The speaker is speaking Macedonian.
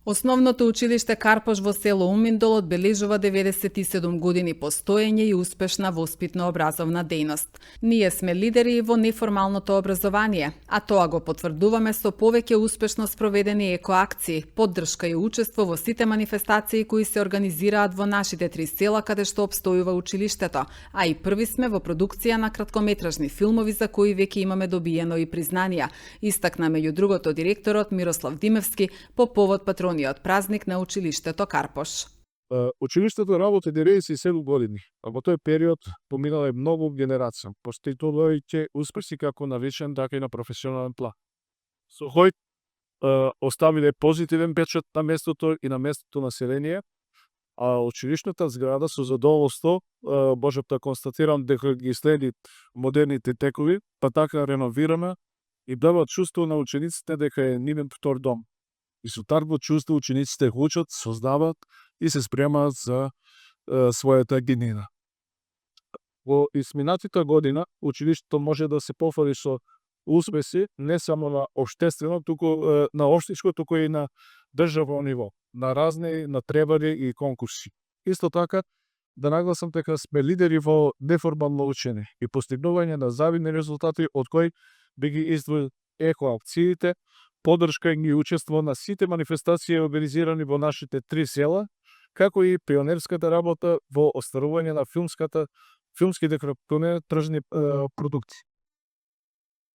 Основното училиште Карпош во село Уминдол одбележува 97 години постоење и успешна воспитно-образовна дејност. Ние сме лидери во неформалното образование, а тоа го потврдуваме со повеќе успешно спроведени екоакции, поддршка и учество во сите манифестации кои се организираат во нашите 3 села каде што обстојува училиштето, а и први сме во продукција на краткометражни филмови за кои веќе имаме добиено и признанија, истакна меѓу другото директорот Мирослав Димевски по повод патрониот празник на училиштето Карпош. Училиштето работи 97 години, а во тој период поминала е многу генерации, постигнувајќи успеси како на личен, така и на професионален план. Со кој оставиле позитивен печат на местото и на местото население, а училишната зграда со задоволство можам да констатирам дека ги следи модерните текови, па така реновирана и дава чувство на учениците дека е нивен втор дом. И со такво чувство учениците учат, создават и се спремаат за својата генина. Во изминатата година училиштето може да се пофали со успеси не само на општествено, туку на општинско, туку и на државно ниво, на разни натребари и конкурси. Исто така да нагласам дека сме лидери во неформално учење и постигнување на завидни резултати, од кои би ги издвоил екоакциите, поддршка и учество на сите манифестации организирани во нашите 3 села, како и пионерската работа во остварување на филмските краткометражни продукции.